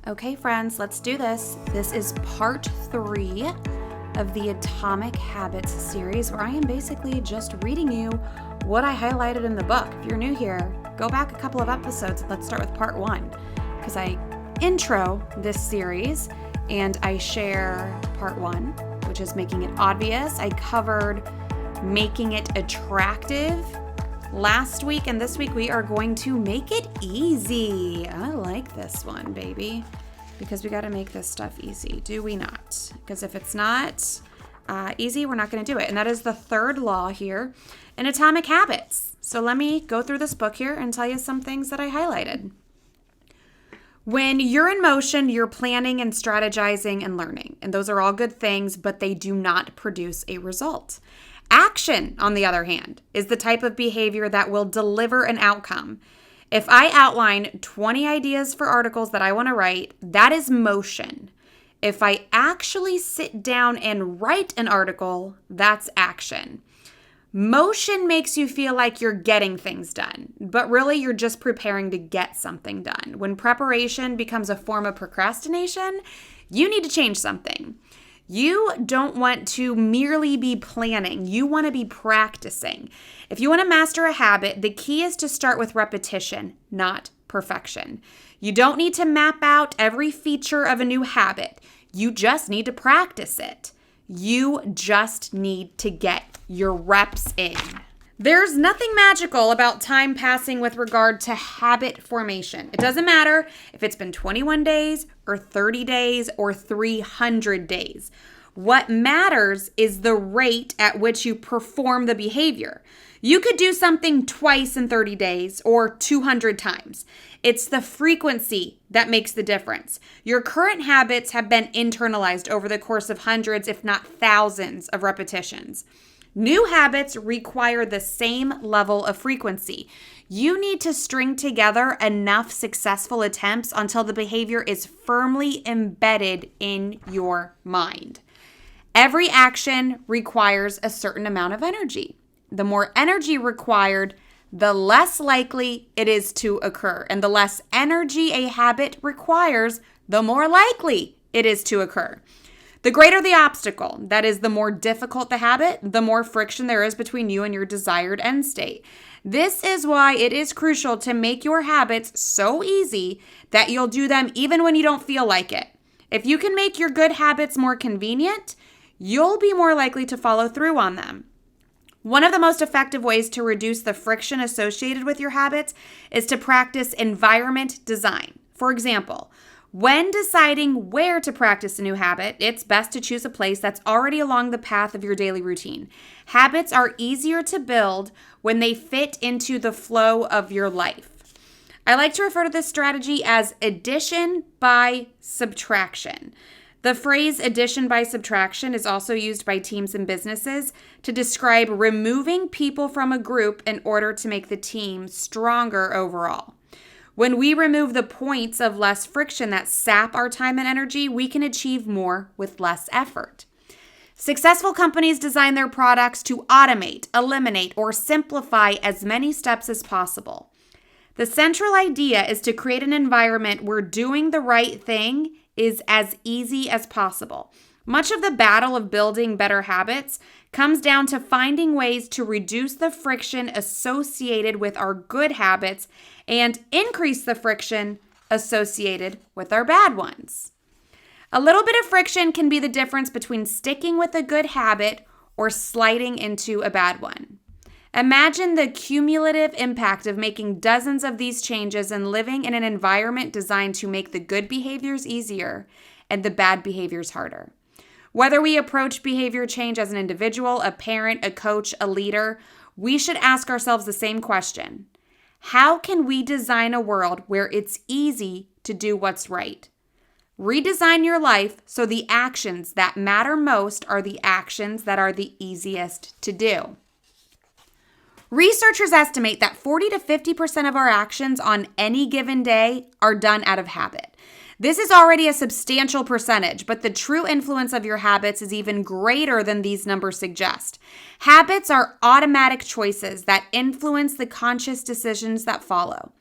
Okay, friends, let's do this. This is part 3 of the Atomic Habits series, where I am basically just reading you what I highlighted in the book. If you're new here, go back a couple of episodes. Let's start with part 1, because I intro this series and I share part 1, which is making it obvious. I covered making it attractive last week, and this week we are going to make it easy. I like this one, baby, because we got to make this stuff easy, do we not? Because if it's not easy, we're not going to do it. And that is the third law here in Atomic Habits. So let me go through this book here and tell you some things that I highlighted. When you're in motion, you're planning and strategizing and learning. And those are all good things, but they do not produce a result. Action, on the other hand, is the type of behavior that will deliver an outcome. If I outline 20 ideas for articles that I want to write, that is motion. If I actually sit down and write an article, that's action. Motion makes you feel like you're getting things done, but really you're just preparing to get something done. When preparation becomes a form of procrastination, you need to change something. You don't want to merely be planning. You want to be practicing. If you want to master a habit, the key is to start with repetition, not perfection. You don't need to map out every feature of a new habit. You just need to practice it. You just need to get your reps in. There's nothing magical about time passing with regard to habit formation. It doesn't matter if it's been 21 days or 30 days or 300 days. What matters is the rate at which you perform the behavior. You could do something twice in 30 days or 200 times. It's the frequency that makes the difference. Your current habits have been internalized over the course of hundreds, if not thousands, of repetitions. New habits require the same level of frequency. You need to string together enough successful attempts until the behavior is firmly embedded in your mind. Every action requires a certain amount of energy. The more energy required, the less likely it is to occur. And the less energy a habit requires, the more likely it is to occur. The greater the obstacle, that is, the more difficult the habit, the more friction there is between you and your desired end state. This is why it is crucial to make your habits so easy that you'll do them even when you don't feel like it. If you can make your good habits more convenient, you'll be more likely to follow through on them. One of the most effective ways to reduce the friction associated with your habits is to practice environment design. For example, when deciding where to practice a new habit, it's best to choose a place that's already along the path of your daily routine. Habits are easier to build when they fit into the flow of your life. I like to refer to this strategy as addition by subtraction. The phrase addition by subtraction is also used by teams and businesses to describe removing people from a group in order to make the team stronger overall. When we remove the points of less friction that sap our time and energy, we can achieve more with less effort. Successful companies design their products to automate, eliminate, or simplify as many steps as possible. The central idea is to create an environment where doing the right thing is as easy as possible. Much of the battle of building better habits comes down to finding ways to reduce the friction associated with our good habits and increase the friction associated with our bad ones. A little bit of friction can be the difference between sticking with a good habit or sliding into a bad one. Imagine the cumulative impact of making dozens of these changes and living in an environment designed to make the good behaviors easier and the bad behaviors harder. Whether we approach behavior change as an individual, a parent, a coach, a leader, we should ask ourselves the same question. How can we design a world where it's easy to do what's right? Redesign your life so the actions that matter most are the actions that are the easiest to do. Researchers estimate that 40 to 50% of our actions on any given day are done out of habit. This is already a substantial percentage, but the true influence of your habits is even greater than these numbers suggest. Habits are automatic choices that influence the conscious decisions that follow.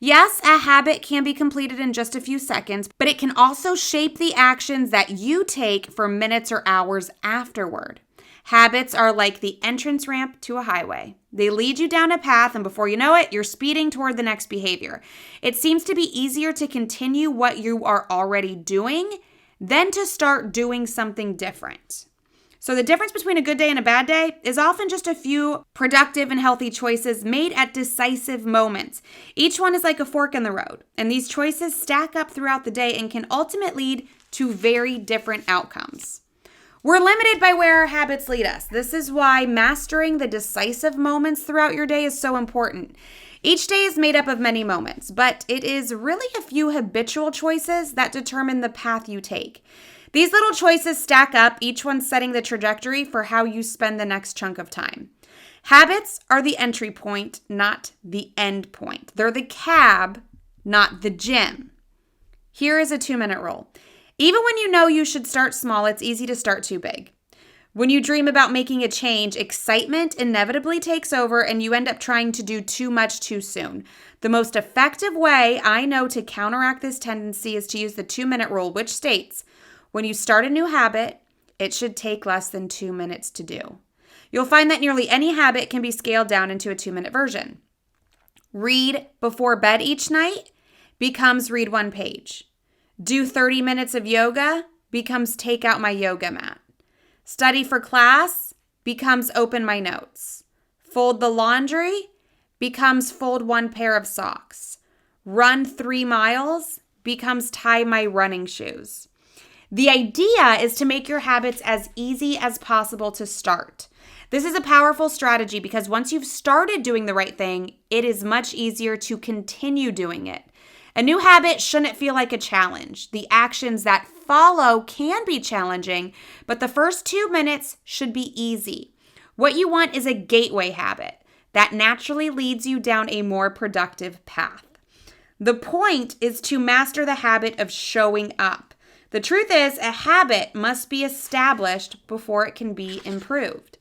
Yes, a habit can be completed in just a few seconds, but it can also shape the actions that you take for minutes or hours afterward. Habits are like the entrance ramp to a highway. They lead you down a path, and before you know it, you're speeding toward the next behavior. It seems to be easier to continue what you are already doing than to start doing something different. So the difference between a good day and a bad day is often just a few productive and healthy choices made at decisive moments. Each one is like a fork in the road, and these choices stack up throughout the day and can ultimately lead to very different outcomes. We're limited by where our habits lead us. This is why mastering the decisive moments throughout your day is so important. Each day is made up of many moments, but it is really a few habitual choices that determine the path you take. These little choices stack up, each one setting the trajectory for how you spend the next chunk of time. Habits are the entry point, not the end point. They're the cab, not the gym. Here is a 2-minute rule. Even when you know you should start small, it's easy to start too big. When you dream about making a change, excitement inevitably takes over and you end up trying to do too much too soon. The most effective way I know to counteract this tendency is to use the 2-minute rule, which states, when you start a new habit, it should take less than 2 minutes to do. You'll find that nearly any habit can be scaled down into a 2-minute version. Read before bed each night becomes read one page. Do 30 minutes of yoga becomes take out my yoga mat. Study for class becomes open my notes. Fold the laundry becomes fold one pair of socks. Run 3 miles becomes tie my running shoes. The idea is to make your habits as easy as possible to start. This is a powerful strategy because once you've started doing the right thing, it is much easier to continue doing it. A new habit shouldn't feel like a challenge. The actions that follow can be challenging, but the first 2 minutes should be easy. What you want is a gateway habit that naturally leads you down a more productive path. The point is to master the habit of showing up. The truth is, a habit must be established before it can be improved.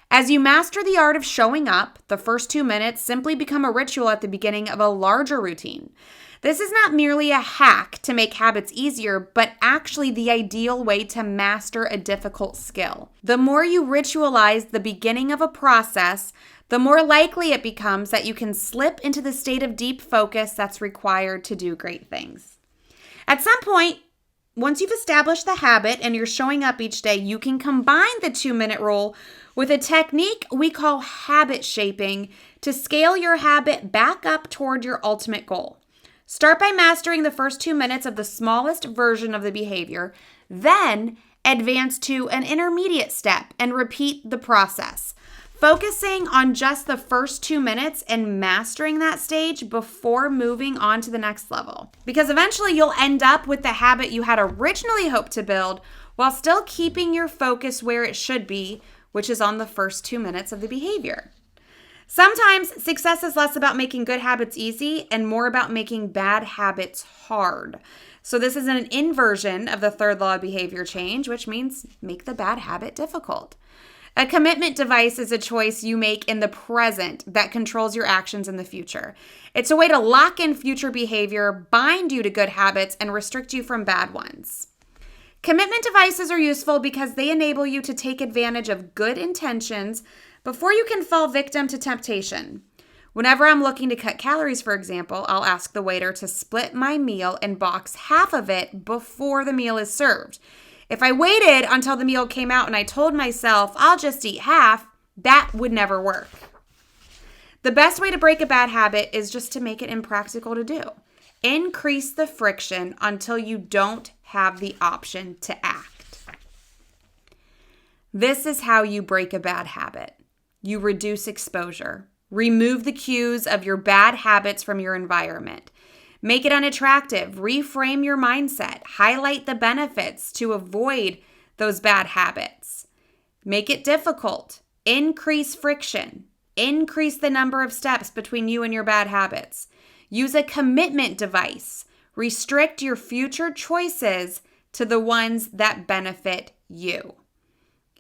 As you master the art of showing up, the first 2 minutes simply become a ritual at the beginning of a larger routine. This is not merely a hack to make habits easier, but actually the ideal way to master a difficult skill. The more you ritualize the beginning of a process, the more likely it becomes that you can slip into the state of deep focus that's required to do great things. At some point, once you've established the habit and you're showing up each day, you can combine the 2-minute rule with a technique we call habit shaping to scale your habit back up toward your ultimate goal. Start by mastering the first 2 minutes of the smallest version of the behavior, then advance to an intermediate step and repeat the process, focusing on just the first 2 minutes and mastering that stage before moving on to the next level. Because eventually you'll end up with the habit you had originally hoped to build while still keeping your focus where it should be, which is on the first 2 minutes of the behavior. Sometimes success is less about making good habits easy and more about making bad habits hard. So this is an inversion of the third law of behavior change, which means make the bad habit difficult. A commitment device is a choice you make in the present that controls your actions in the future. It's a way to lock in future behavior, bind you to good habits, and restrict you from bad ones. Commitment devices are useful because they enable you to take advantage of good intentions before you can fall victim to temptation. Whenever I'm looking to cut calories, for example, I'll ask the waiter to split my meal and box half of it before the meal is served. If I waited until the meal came out and I told myself I'll just eat half, that would never work. The best way to break a bad habit is just to make it impractical to do. Increase the friction until you don't have the option to act. This is how you break a bad habit. You reduce exposure. Remove the cues of your bad habits from your environment. Make it unattractive. Reframe your mindset. Highlight the benefits to avoid those bad habits. Make it difficult. Increase friction. Increase the number of steps between you and your bad habits. Use a commitment device. Restrict your future choices to the ones that benefit you.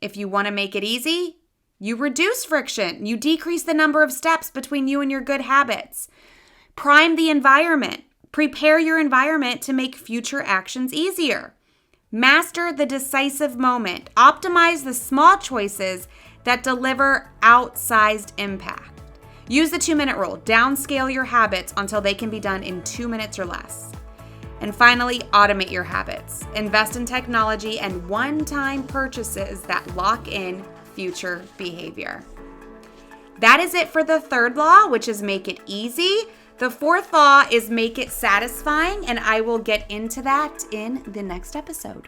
If you want to make it easy, you reduce friction. You decrease the number of steps between you and your good habits. Prime the environment. Prepare your environment to make future actions easier. Master the decisive moment. Optimize the small choices that deliver outsized impact. Use the 2-minute rule. Downscale your habits until they can be done in 2 minutes or less. And finally, automate your habits. Invest in technology and one-time purchases that lock in future behavior. That is it for the third law, which is make it easy. The fourth law is make it satisfying, and I will get into that in the next episode.